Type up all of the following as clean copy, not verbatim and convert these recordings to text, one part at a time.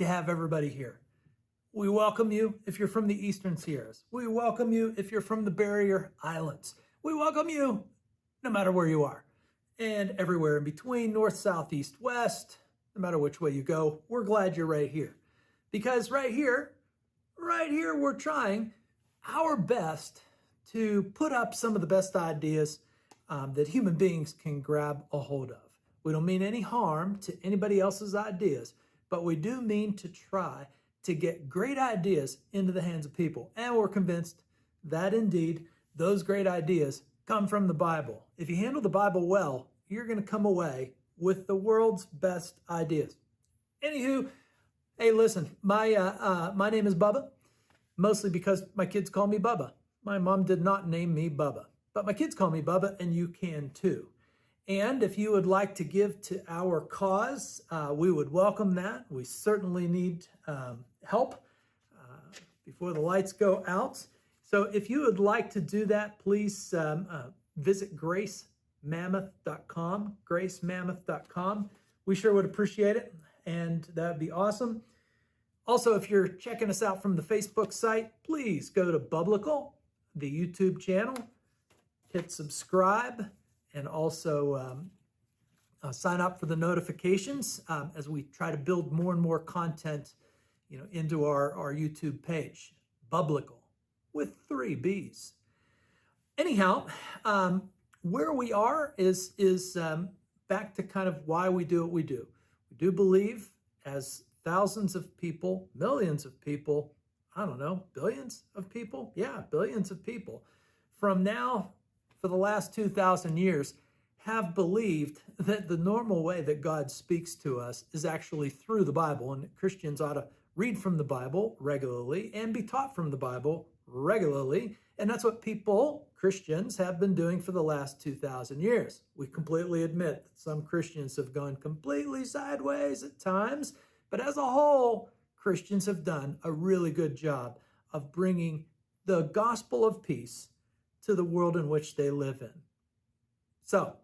to have everybody here. We welcome you if you're from the Eastern Sierras. We welcome you if you're from the Barrier Islands. We welcome you no matter where you are and everywhere in between, north, south, east, west, no matter which way you go. We're glad you're right here because right here, we're trying our best to put up some of the best ideas that human beings can grab a hold of. We don't mean any harm to anybody else's ideas, but we do mean to try to get great ideas into the hands of people. And we're convinced that indeed those great ideas come from the Bible. If you handle the Bible well, you're going to come away with the world's best ideas. Anywho, hey, listen, my name is Bubba, mostly because my kids call me Bubba. My mom did not name me Bubba, but my kids call me Bubba, and you can too. And if you would like to give to our cause, we would welcome that. We certainly need help before the lights go out. So if you would like to do that, please visit gracemammoth.com, gracemammoth.com. We sure would appreciate it, and that would be awesome. Also, if you're checking us out from the Facebook site, please go to Bublical, the YouTube channel, hit subscribe, and also sign up for the notifications as we try to build more and more content, into our YouTube page, Bublical, with 3 B's. Anyhow, where we are is back to kind of why we do what we do. We do believe, as thousands of people, millions of people, I don't know, billions of people? Yeah, billions of people from now for the last 2,000 years have believed that the normal way that God speaks to us is actually through the Bible, and that Christians ought to read from the Bible regularly and be taught from the Bible regularly. And that's what Christians, have been doing for the last 2,000 years. We completely admit that some Christians have gone completely sideways at times, but as a whole, Christians have done a really good job of bringing the gospel of peace to the world in which they live in. So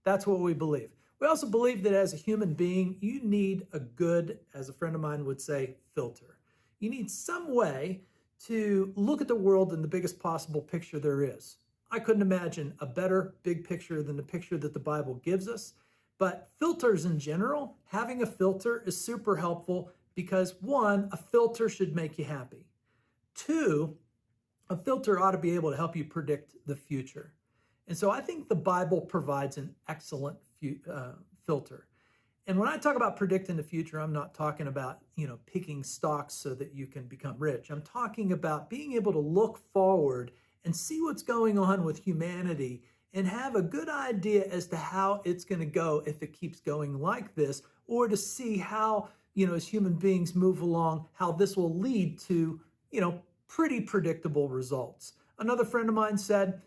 that's what we believe. We also believe that as a human being, you need a good, as a friend of mine would say, filter. You need some way to look at the world in the biggest possible picture there is. I couldn't imagine a better big picture than the picture that the Bible gives us. But filters in general, having a filter is super helpful because 1, a filter should make you happy. 2, a filter ought to be able to help you predict the future. And so I think the Bible provides an excellent filter. And when I talk about predicting the future, I'm not talking about, picking stocks so that you can become rich. I'm talking about being able to look forward and see what's going on with humanity and have a good idea as to how it's going to go if it keeps going like this, or to see how, as human beings move along, how this will lead to, pretty predictable results. Another friend of mine said,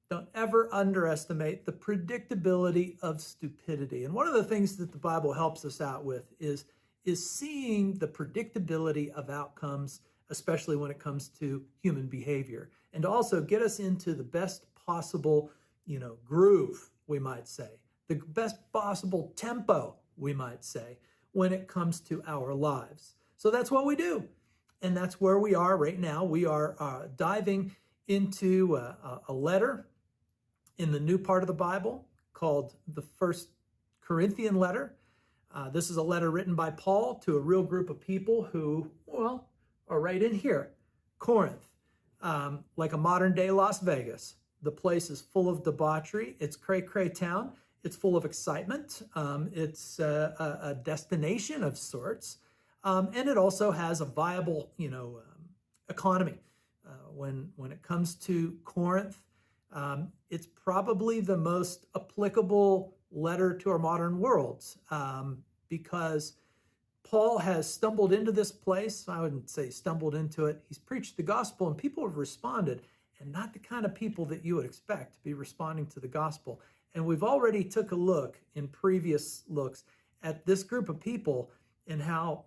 don't ever underestimate the predictability of stupidity. And one of the things that the Bible helps us out with is seeing the predictability of outcomes, especially when it comes to human behavior, and to also get us into the best possible, groove, we might say, the best possible tempo, we might say, when it comes to our lives. So that's what we do. And that's where we are right now. We are diving into a letter in the new part of the Bible called the First Corinthian letter. This is a letter written by Paul to a real group of people who, are right in here. Corinth, like a modern day Las Vegas. The place is full of debauchery. It's cray-cray town. It's full of excitement. It's a destination of sorts. And it also has a viable, economy. When it comes to Corinth, it's probably the most applicable letter to our modern world because Paul has stumbled into this place. I wouldn't say stumbled into it. He's preached the gospel and people have responded, and not the kind of people that you would expect to be responding to the gospel. And we've already took a look in previous looks at this group of people and how,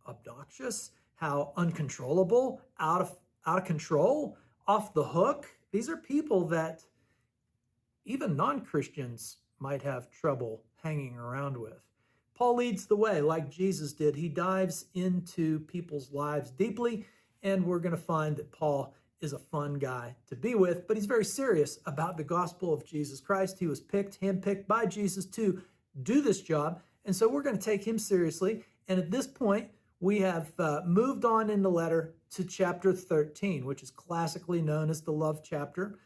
obnoxious, how uncontrollable, out of control, off the hook. These are people that even non-Christians might have trouble hanging around with. Paul leads the way like Jesus did. He dives into people's lives deeply, and we're going to find that Paul is a fun guy to be with, but he's very serious about the gospel of Jesus Christ. He was handpicked by Jesus to do this job, and so we're going to take him seriously. And at this point, we have moved on in the letter to chapter 13, which is classically known as the love chapter.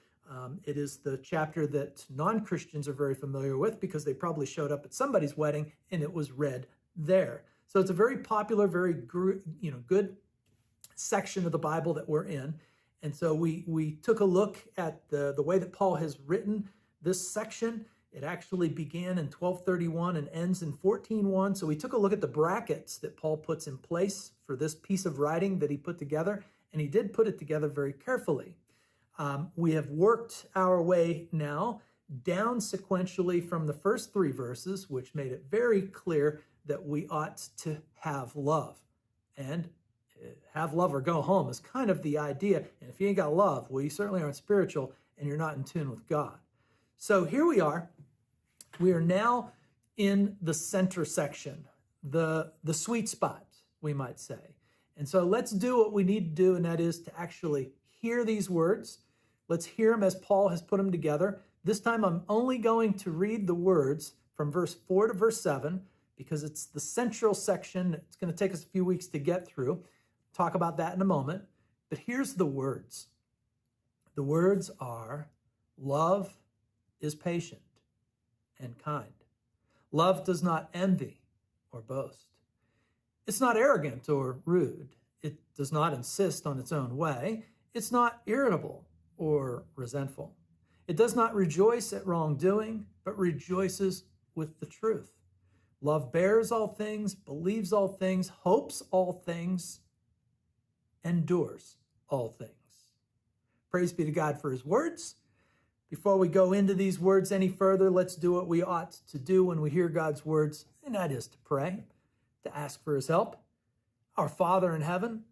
It is the chapter that non-Christians are very familiar with because they probably showed up at somebody's wedding and it was read there. So it's a very popular, very good section of the Bible that we're in. And so we took a look at the way that Paul has written this section. It actually began in 1231 and ends in 14:1. So we took a look at the brackets that Paul puts in place for this piece of writing that he put together, and he did put it together very carefully. We have worked our way now down sequentially from the first 3 verses, which made it very clear that we ought to have love. And have love or go home is kind of the idea. And if you ain't got love, well, you certainly aren't spiritual and you're not in tune with God. So here we are. We are now in the center section, the sweet spot, we might say. And so let's do what we need to do, and that is to actually hear these words. Let's hear them as Paul has put them together. This time I'm only going to read the words from verse 4 to verse 7 because it's the central section. It's going to take us a few weeks to get through. Talk about that in a moment. But here's the words. The words are, love is patient and kind. Love does not envy or boast. It's not arrogant or rude. It does not insist on its own way. It's not irritable or resentful. It does not rejoice at wrongdoing, but rejoices with the truth. Love bears all things, believes all things, hopes all things, endures all things. Praise be to God for his words. Before we go into these words any further, let's do what we ought to do when we hear God's words, and that is to pray, to ask for his help. Our Father in heaven,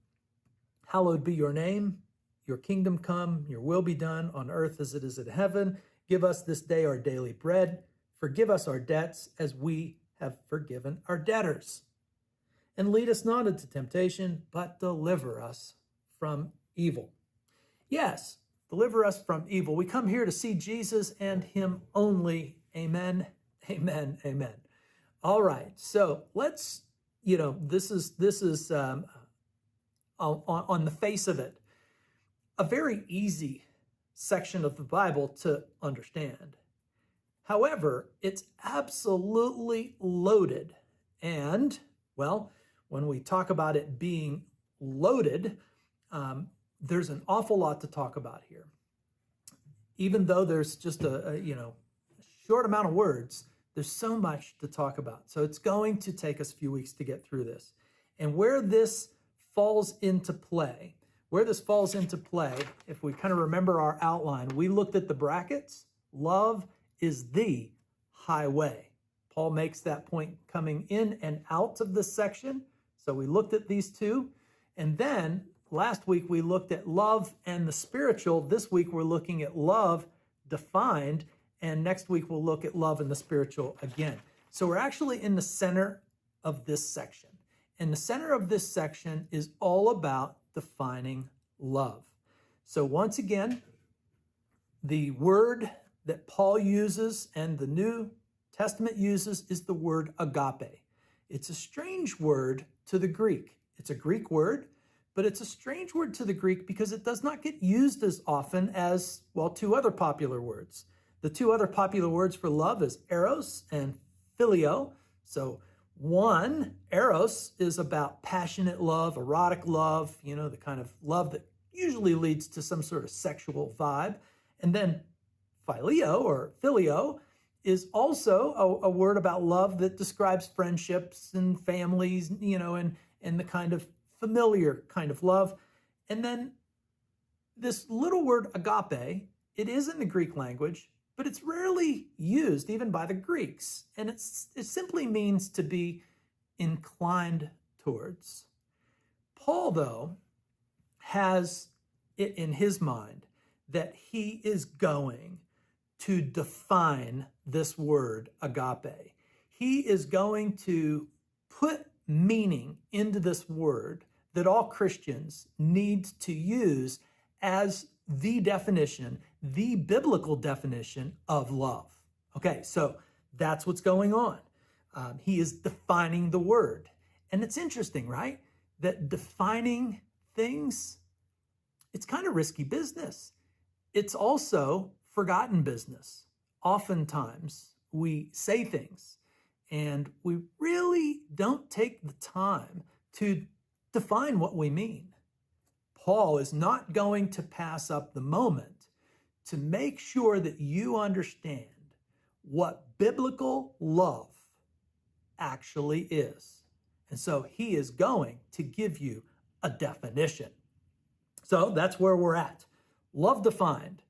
hallowed be your name. Your kingdom come, your will be done on earth as it is in heaven. Give us this day our daily bread. Forgive us our debts as we have forgiven our debtors. And lead us not into temptation, but deliver us from evil. Yes, deliver us from evil. We come here to see Jesus and him only. Amen, amen, amen. All right, so let's, this is on the face of it, a very easy section of the Bible to understand. However, it's absolutely loaded. And, well, when we talk about it being loaded, there's an awful lot to talk about here. Even though there's just a short amount of words, there's so much to talk about. So it's going to take us a few weeks to get through this. And where this falls into play, if we kind of remember our outline, we looked at the brackets. Love is the highway. Paul makes that point coming in and out of this section. So we looked at these two. And then last week we looked at love and the spiritual. This week we're looking at love defined. And next week we'll look at love and the spiritual again. So we're actually in the center of this section. And the center of this section is all about defining love. So once again, the word that Paul uses and the New Testament uses is the word agape. It's a strange word to the Greek. It's a Greek word, but it's a strange word to the Greek because it does not get used as often as, well, 2 other popular words. The 2 other popular words for love is eros and phileo. So one, eros, is about passionate love, erotic love, the kind of love that usually leads to some sort of sexual vibe. And then phileo is also a word about love that describes friendships and families, and the kind of familiar kind of love. And then this little word agape, it is in the Greek language, but it's rarely used even by the Greeks. And it simply means to be inclined towards. Paul, though, has it in his mind that he is going to define this word agape. he is going to put meaning into this word that all Christians need to use as the definition, the biblical definition of love. Okay, so that's what's going on. He is defining the word. And it's interesting, right? That defining things, it's kind of risky business. It's also forgotten business. Oftentimes we say things and we really don't take the time to define what we mean. Paul is not going to pass up the moment to make sure that you understand what biblical love actually is. And so he is going to give you a definition. So that's where we're at. Love defined.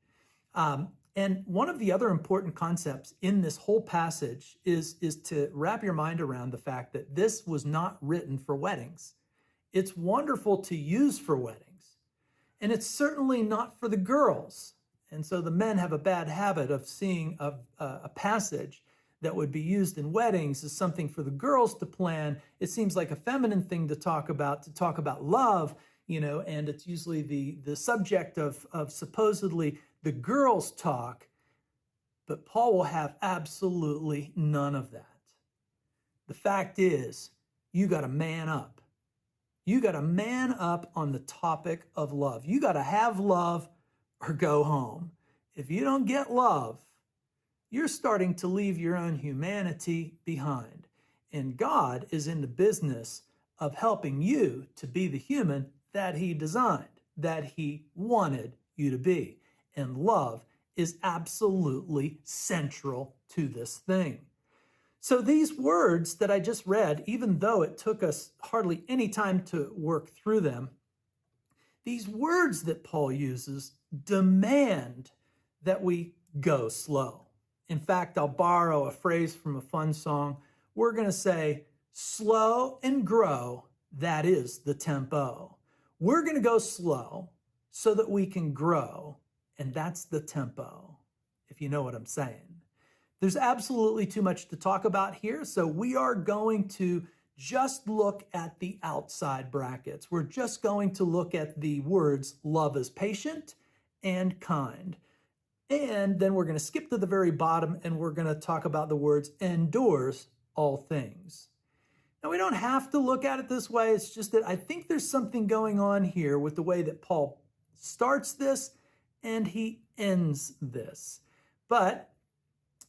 And one of the other important concepts in this whole passage is to wrap your mind around the fact that this was not written for weddings. It's wonderful to use for weddings, and it's certainly not for the girls. And so the men have a bad habit of seeing a passage that would be used in weddings as something for the girls to plan. It seems like a feminine thing to talk about love, and it's usually the subject of supposedly the girls' talk, but Paul will have absolutely none of that. The fact is, you got to man up. You got to man up on the topic of love. You got to have love or go home. If you don't get love, you're starting to leave your own humanity behind. And God is in the business of helping you to be the human that he designed, that he wanted you to be. And love is absolutely central to this thing. So these words that I just read, even though it took us hardly any time to work through them, these words that Paul uses demand that we go slow. In fact, I'll borrow a phrase from a fun song. We're going to say, slow and grow, that is the tempo. We're going to go slow so that we can grow, and that's the tempo, if you know what I'm saying. There's absolutely too much to talk about here, so we are going to just look at the outside brackets. We're just going to look at the words love is patient and kind. And then we're going to skip to the very bottom and we're going to talk about the words endures all things. Now, we don't have to look at it this way. It's just that I think there's something going on here with the way that Paul starts this and he ends this. But,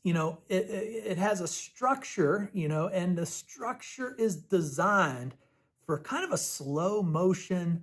it has a structure, and the structure is designed for kind of a slow motion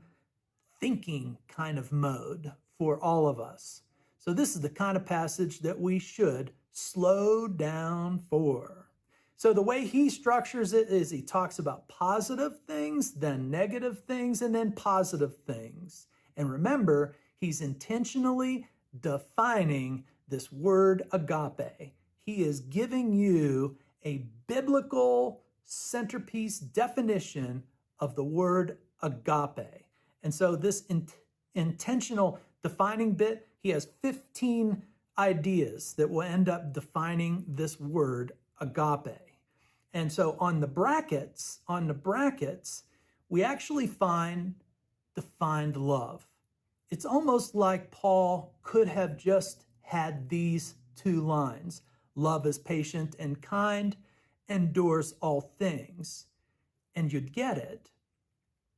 thinking kind of mode for all of us. So this is the kind of passage that we should slow down for. So the way he structures it is he talks about positive things, then negative things, and then positive things. And remember, he's intentionally defining this word agape. He is giving you a biblical centerpiece definition of the word agape. And so this intentional defining bit, he has 15 ideas that will end up defining this word agape. And so on the brackets, we actually find defined love. It's almost like Paul could have just had these two lines. Love is patient and kind, endures all things, and you'd get it.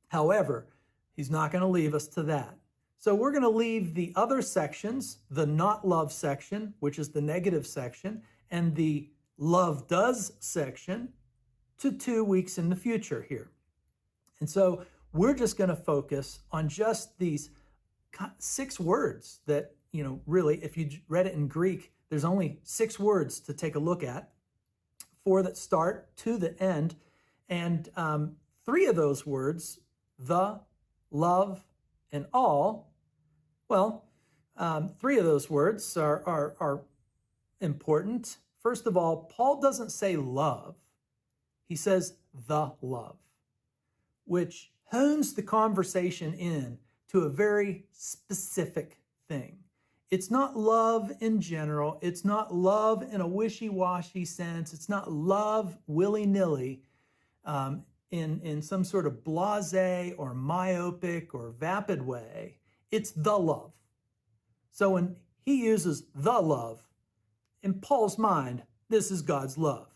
However, he's not going to leave us to that. So we're going to leave the other sections, the not love section, which is the negative section, and the love does section to 2 weeks in the future here. And so we're just going to focus on just these 6 words that, really, if you read it in Greek, there's only 6 words to take a look at, 4 that start, 2 that end, and 3 of those words, the, love, and all, well, 3 of those words are important. First of all, Paul doesn't say love. He says the love, which hones the conversation in to a very specific thing. It's not love in general. It's not love in a wishy-washy sense. It's not love willy-nilly in some sort of blasé or myopic or vapid way. It's the love. So when he uses the love, in Paul's mind, this is God's love.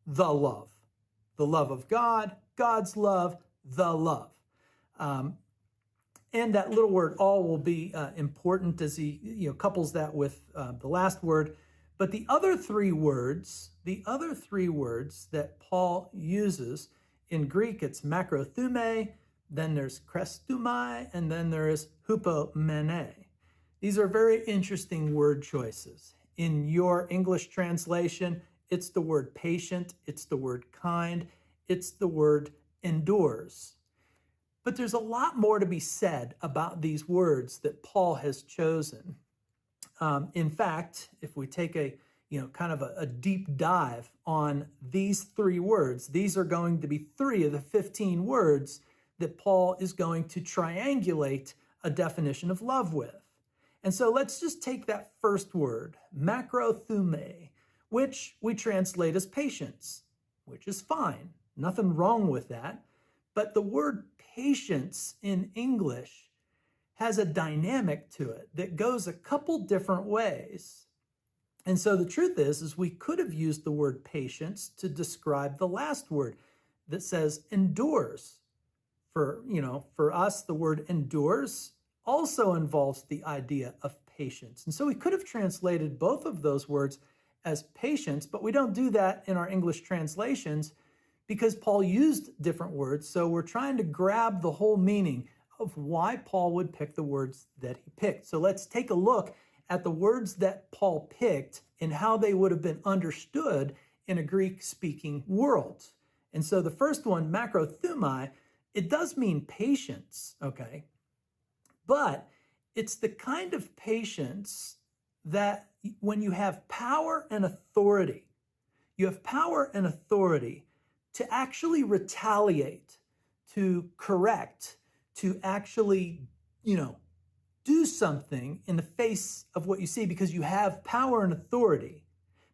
The love. The love of God, God's love, the love. And that little word all will be important as he couples that with the last word. But the other three words that Paul uses in Greek, it's makrothumai, then there's krestumai, and then there is hupomene. These are very interesting word choices. In your English translation, it's the word patient, it's the word kind, it's the word endures. But there's a lot more to be said about these words that Paul has chosen. In fact, if we take a deep dive on these three words, these are going to be 3 of the 15 words that Paul is going to triangulate a definition of love with. And so let's just take that first word, makrothumai, which we translate as patience, which is fine. Nothing wrong with that. But the word patience in English has a dynamic to it that goes a couple different ways. And so the truth is we could have used the word patience to describe the last word that says endures. For us, the word endures also involves the idea of patience. And so we could have translated both of those words as patience, but we don't do that in our English translations because Paul used different words. So we're trying to grab the whole meaning of why Paul would pick the words that he picked. So let's take a look at the words that Paul picked and how they would have been understood in a Greek-speaking world. And so the first one, makrothumai, it does mean patience, okay? But it's the kind of patience that when you have power and authority, to actually retaliate, to correct, to actually, do something in the face of what you see because you have power and authority.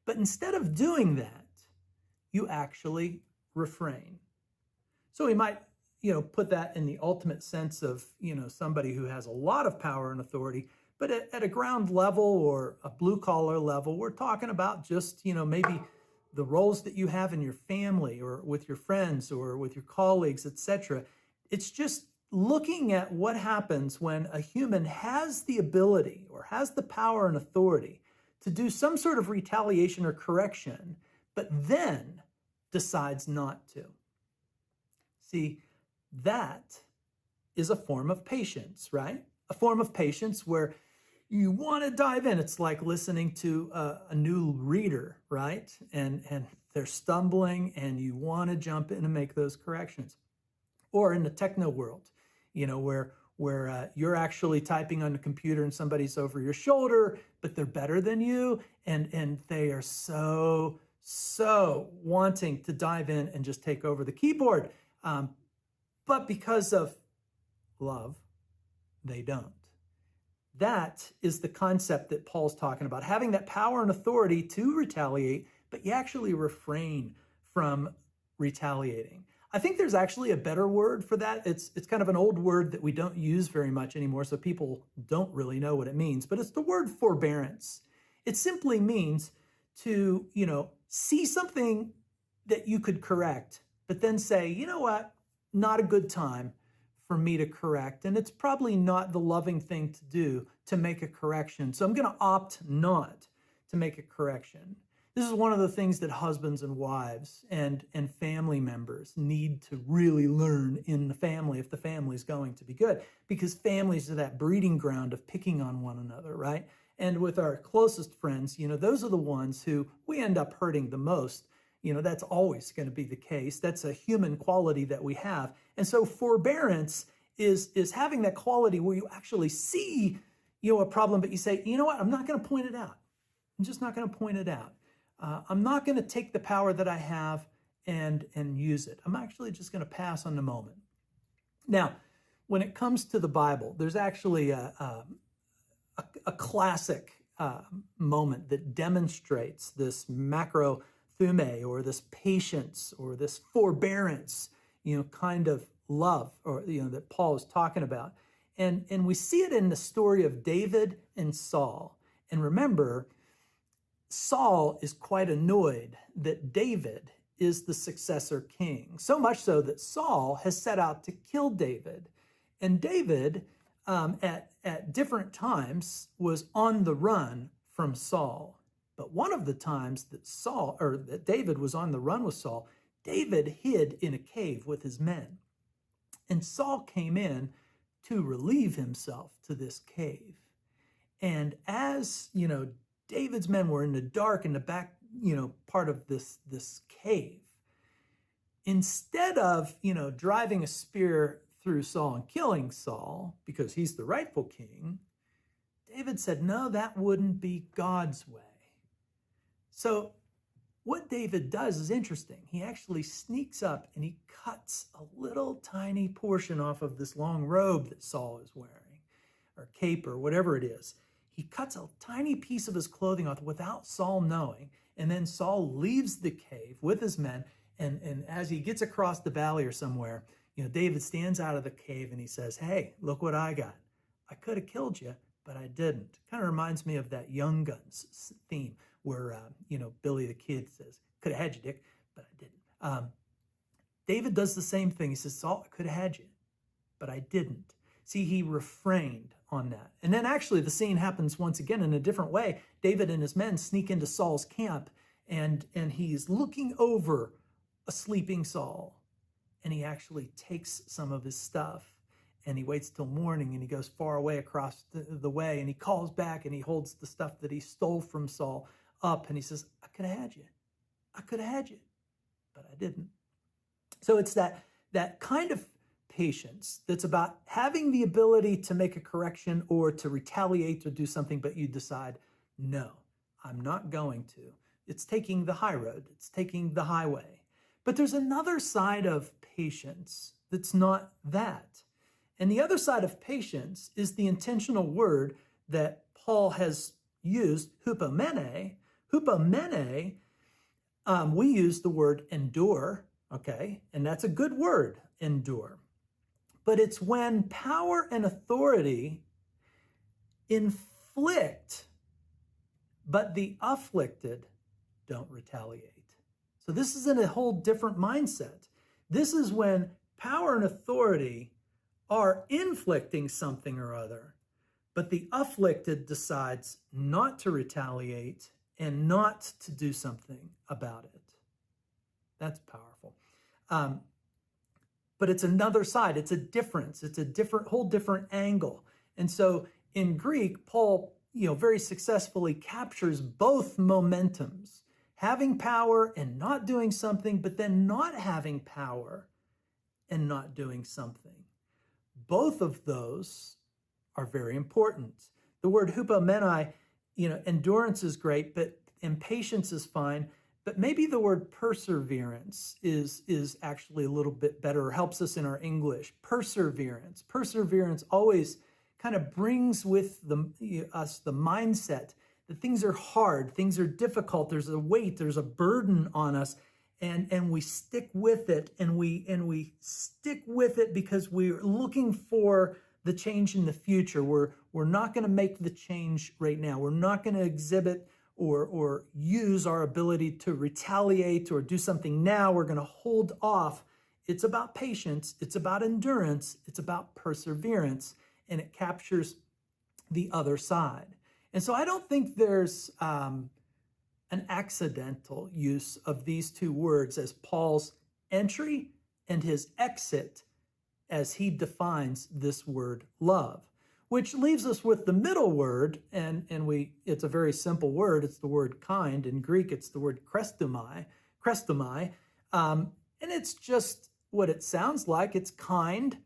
But instead of doing that, you actually refrain. So we might, put that in the ultimate sense of, somebody who has a lot of power and authority. But at a ground level or a blue collar level, we're talking about just, maybe the roles that you have in your family or with your friends or with your colleagues, etc. It's just looking at what happens when a human has the ability or has the power and authority to do some sort of retaliation or correction, but then decides not to. See, that is a form of patience, right? A form of patience where you want to dive in. It's like listening to a new reader, right? And they're stumbling and you want to jump in and make those corrections. Or in the techno world, where you're actually typing on the computer and somebody's over your shoulder, but they're better than you. And they are so wanting to dive in and just take over the keyboard. But because of love, they don't. That is the concept that Paul's talking about, having that power and authority to retaliate, but you actually refrain from retaliating. I think there's actually a better word for that. It's kind of an old word that we don't use very much anymore, so people don't really know what it means, but it's the word forbearance. It simply means to, see something that you could correct, but then say, you know what, not a good time for me to correct. And it's probably not the loving thing to do to make a correction. So I'm going to opt not to make a correction. This is one of the things that husbands and wives and family members need to really learn in the family if the family is going to be good, because families are that breeding ground of picking on one another, right? And with our closest friends, those are the ones who we end up hurting the most. That's always going to be the case. That's a human quality that we have. And so forbearance is having that quality where you actually see, a problem, but you say, you know what, I'm not going to point it out. I'm just not going to point it out. I'm not going to take the power that I have and use it. I'm actually just going to pass on the moment. Now, when it comes to the Bible, there's actually a a classic moment that demonstrates this macrothume, or this patience, or this forbearance, kind of love, or that Paul is talking about. And we see it in the story of David and Saul. And remember, Saul is quite annoyed that David is the successor king, so much so that Saul has set out to kill David. And David, at different times, was on the run from Saul. But one of the times that David was on the run with Saul, David hid in a cave with his men. And Saul came in to relieve himself to this cave. And as, David's men were in the dark in the back, part of this cave, instead of, driving a spear through Saul and killing Saul because he's the rightful king, David said, no, that wouldn't be God's way. So what David does is interesting. He actually sneaks up and he cuts a little tiny portion off of this long robe that Saul is wearing, or cape, or whatever it is. He cuts a tiny piece of his clothing off without Saul knowing. And then Saul leaves the cave with his men. And as he gets across the valley or somewhere, David stands out of the cave and he says, hey, look what I got. I could have killed you, but I didn't. Kind of reminds me of that Young Guns theme where, Billy the Kid says, could have had you, Dick, but I didn't. David does the same thing. He says, Saul, I could have had you, but I didn't. See, he refrained on that. And then actually the scene happens once again in a different way. David and his men sneak into Saul's camp, and he's looking over a sleeping Saul. And he actually takes some of his stuff, and he waits till morning, and he goes far away across the way, and he calls back, and he holds the stuff that he stole from Saul up, and he says, I could have had you. I could have had you, but I didn't. So it's that kind of patience that's about having the ability to make a correction or to retaliate or do something, but you decide, no, I'm not going to. It's taking the high road. It's taking the highway. But there's another side of patience that's not that. And the other side of patience is the intentional word that Paul has used, hupomene. Hupomene, we use the word endure, okay? And that's a good word, endure. But it's when power and authority inflict, but the afflicted don't retaliate. So this is in a whole different mindset. This is when power and authority are inflicting something or other, but the afflicted decides not to retaliate and not to do something about it. That's powerful. But it's another side. It's a difference. It's a whole different angle. And so in Greek, Paul, very successfully captures both momentums. Having power and not doing something, but then not having power and not doing something. Both of those are very important. The word hupomeni, endurance is great, but impatience is fine. But maybe the word perseverance is actually a little bit better, or helps us in our English. Perseverance. Perseverance always kind of brings with us the mindset that things are hard, things are difficult, there's a weight, there's a burden on us, and we stick with it, and we stick with it because we're looking for the change in the future. We're not going to make the change right now. We're not going to exhibit or use our ability to retaliate or do something now. We're going to hold off. It's about patience, it's about endurance, it's about perseverance, and it captures the other side. And so I don't think there's an accidental use of these two words as Paul's entry and his exit as he defines this word love, which leaves us with the middle word, and it's a very simple word. It's the word kind. In Greek, it's the word krestomai, and it's just what it sounds like. It's kind.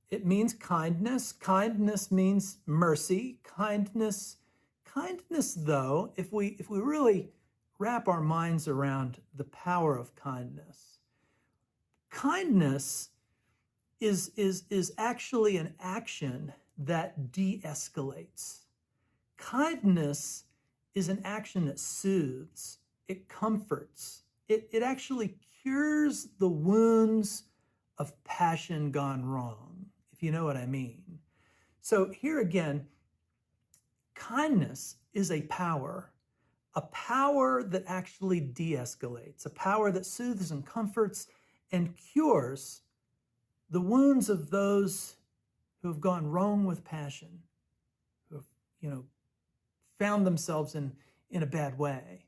It means kindness. Kindness means mercy. Kindness, though, if we really wrap our minds around the power of kindness, kindness is actually an action that de-escalates. Kindness is an action that soothes, it comforts, it actually cures the wounds of passion gone wrong, if you know what I mean. So here again, kindness is a power that actually de-escalates, a power that soothes and comforts and cures the wounds of those who have gone wrong with passion, who have, found themselves in a bad way.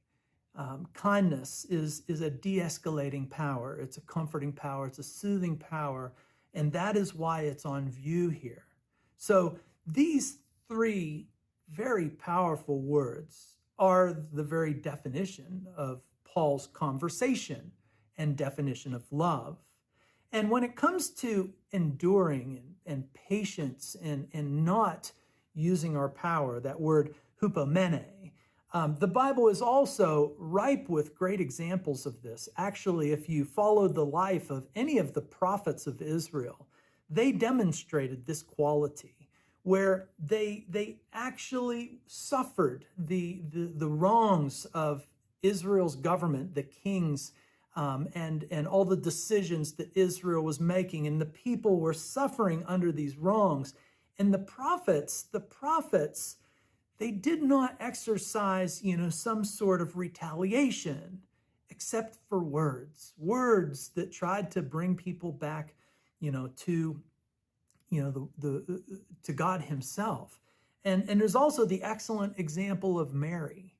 Kindness is a de-escalating power. It's a comforting power. It's a soothing power. And that is why it's on view here. So these three very powerful words are the very definition of Paul's conversation and definition of love. And when it comes to enduring and patience and not using our power, that word hupomene, the Bible is also ripe with great examples of this. Actually, if you followed the life of any of the prophets of Israel, they demonstrated this quality where they actually suffered the wrongs of Israel's government, the kings, and all the decisions that Israel was making, and the people were suffering under these wrongs. And the prophets, they did not exercise, some sort of retaliation, except for words that tried to bring people back, to God himself. And there's also the excellent example of Mary,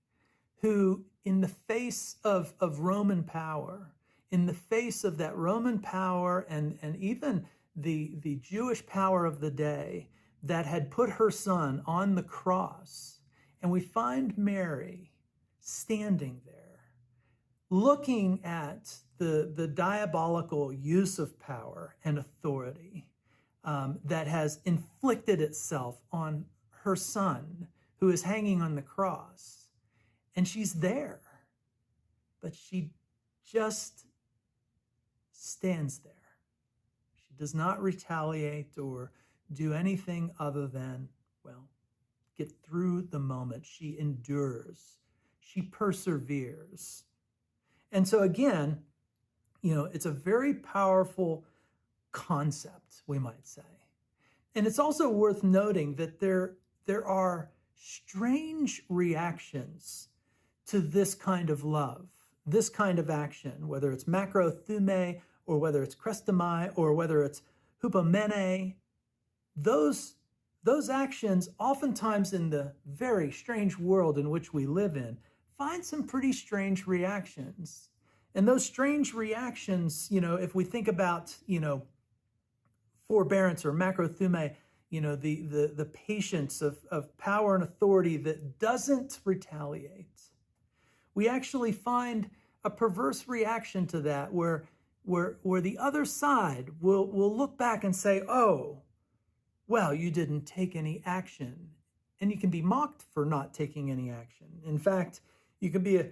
who in the face of Roman power, in the face of that Roman power and even the Jewish power of the day that had put her son on the cross, and we find Mary standing there, looking at the diabolical use of power and authority that has inflicted itself on her son who is hanging on the cross. And she's there, but she just stands there. She does not retaliate or do anything other than, get through the moment. She endures. She perseveres. And so again, it's a very powerful concept, we might say. And it's also worth noting that there are strange reactions to this kind of love, this kind of action, whether it's macrothumai or whether it's chrestomai or whether it's hupomene. Those actions, oftentimes in the very strange world in which we live in, find some pretty strange reactions. And those strange reactions, if we think about, forbearance or macrothumai, the patience of power and authority that doesn't retaliate, we actually find a perverse reaction to that where the other side will look back and say, oh, well, you didn't take any action. And you can be mocked for not taking any action. In fact, you can be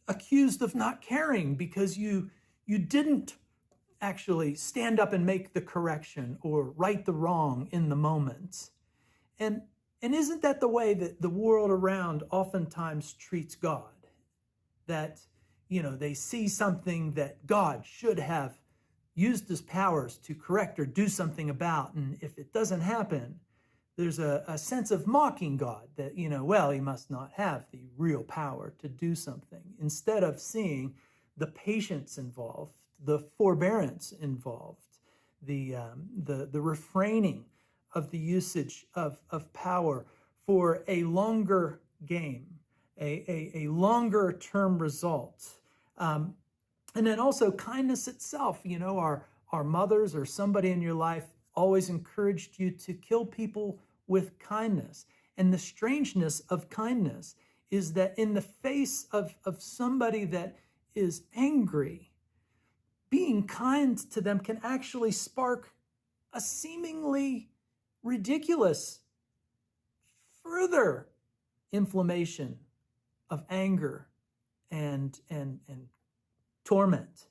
accused of not caring because you didn't actually stand up and make the correction or right the wrong in the moment. And isn't that the way that the world around oftentimes treats God? That, they see something that God should have used his powers to correct or do something about. And if it doesn't happen, there's a sense of mocking God that, he must not have the real power to do something, instead of seeing the patience involved, the forbearance involved, the refraining of the usage of power for a longer game, a longer term result. And then also kindness itself. Our mothers or somebody in your life always encouraged you to kill people with kindness. And the strangeness of kindness is that in the face of somebody that is angry, being kind to them can actually spark a seemingly ridiculous further inflammation of anger and torment.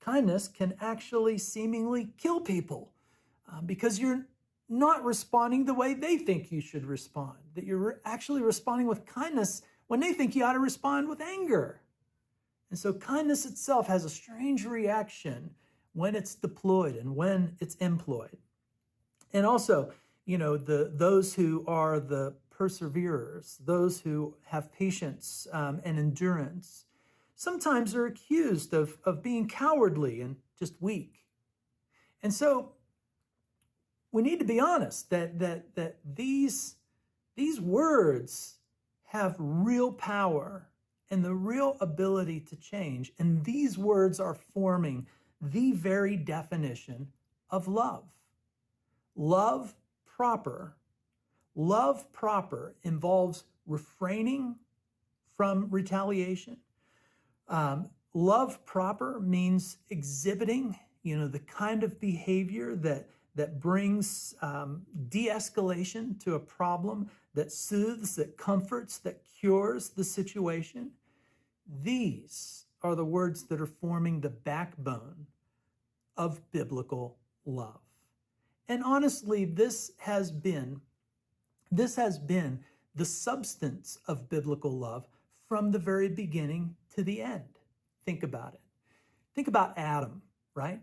Kindness can actually seemingly kill people because you're not responding the way they think you should respond, that you're actually responding with kindness when they think you ought to respond with anger. And so kindness itself has a strange reaction when it's deployed and when it's employed. And also, those who are the perseverers, those who have patience and endurance, sometimes are accused of being cowardly and just weak. And so we need to be honest that these words have real power and the real ability to change. And these words are forming the very definition of love. Love proper involves refraining from retaliation. Love proper means exhibiting, the kind of behavior that brings de-escalation to a problem, that soothes, that comforts, that cures the situation. These are the words that are forming the backbone of biblical love. And honestly, this has been the substance of biblical love from the very beginning to the end. Think about it. Think about Adam, right?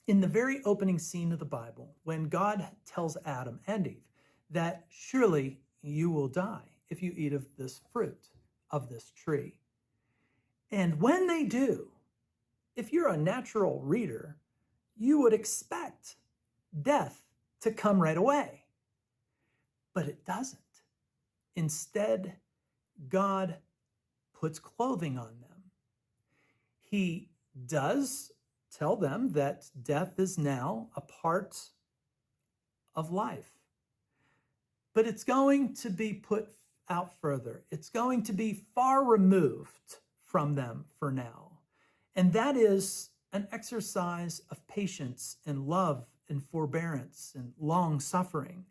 In the very opening scene of the Bible, when God tells Adam and Eve that surely you will die if you eat of this fruit of this tree. And when they do, if you're a natural reader, you would expect death to come right away. But it doesn't. Instead, God puts clothing on them. He does tell them that death is now a part of life. But it's going to be put out further. It's going to be far removed from them for now. And that is an exercise of patience and love and forbearance and long suffering.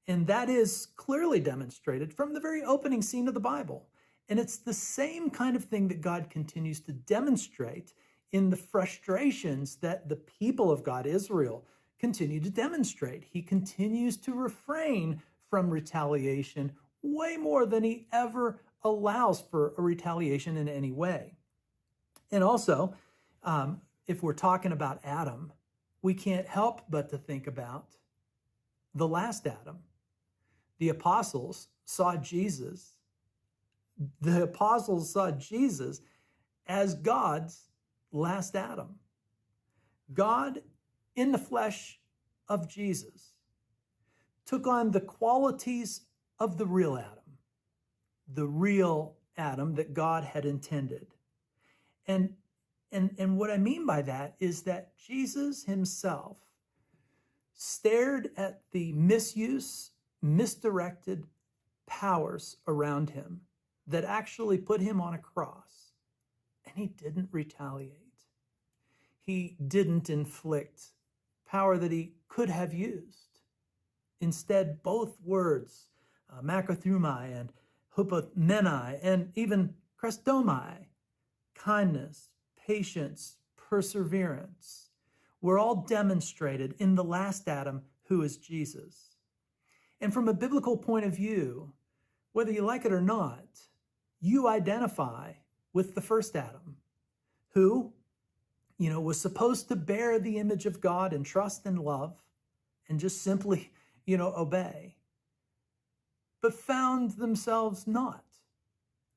And that is clearly demonstrated from the very opening scene of the Bible. And it's the same kind of thing that God continues to demonstrate in the frustrations that the people of God, Israel, continue to demonstrate. He continues to refrain from retaliation way more than he ever allows for a retaliation in any way. And also, if we're talking about Adam, we can't help but to think about the last Adam. The apostles saw Jesus. The apostles saw Jesus as God's last Adam. God, in the flesh of Jesus, took on the qualities of the real Adam that God had intended. And what I mean by that is that Jesus himself stared at the misdirected powers around him that actually put him on a cross, and he didn't retaliate. He didn't inflict power that he could have used. Instead, both words, makrothumai and hupomenai, and even chrestomai, kindness, patience, perseverance, were all demonstrated in the last Adam, who is Jesus. And from a biblical point of view, whether you like it or not, you identify with the first Adam, who, was supposed to bear the image of God and trust and love and just simply, obey, but found themselves not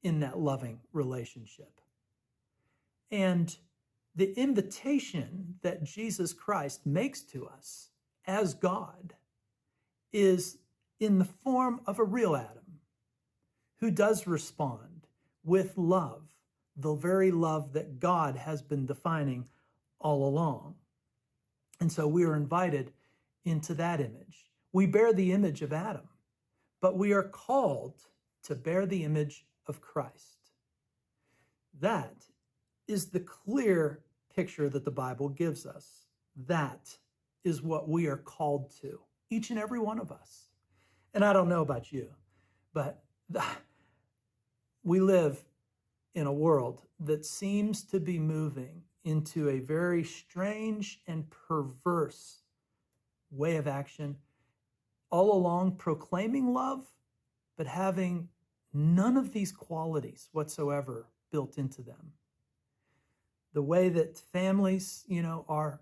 in that loving relationship. And the invitation that Jesus Christ makes to us as God is in the form of a real Adam who does respond with love, the very love that God has been defining all along. And so we are invited into that image. We bear the image of Adam, but we are called to bear the image of Christ. That is the clear picture that the Bible gives us. That is what we are called to, each and every one of us. And I don't know about you, but we live in a world that seems to be moving into a very strange and perverse way of action all along proclaiming love, but having none of these qualities whatsoever built into them. The way that families, are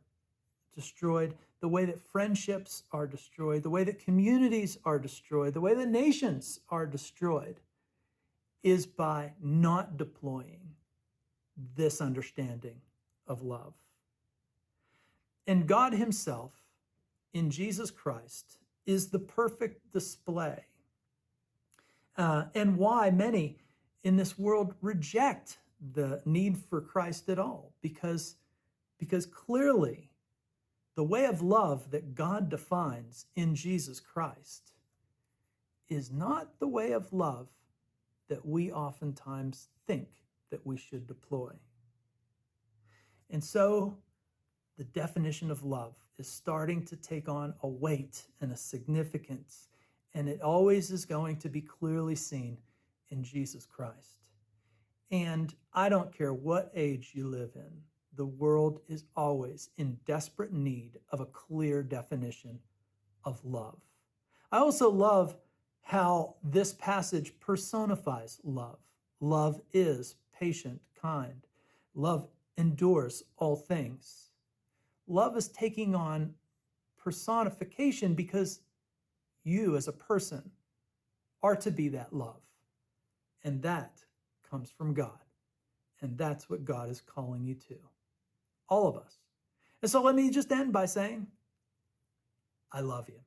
destroyed, the way that friendships are destroyed, the way that communities are destroyed, the way that nations are destroyed is by not deploying this understanding of love. And God himself, in Jesus Christ, is the perfect display. And why many in this world reject the need for Christ at all. Because clearly, the way of love that God defines in Jesus Christ is not the way of love that we oftentimes think that we should deploy. And so the definition of love is starting to take on a weight and a significance, and it always is going to be clearly seen in Jesus Christ. And I don't care what age you live in, the world is always in desperate need of a clear definition of love. I also love how this passage personifies love. Love is patient, kind. Love endures all things. Love is taking on personification because you as a person are to be that love. And that comes from God. And that's what God is calling you to. All of us. And so let me just end by saying, I love you.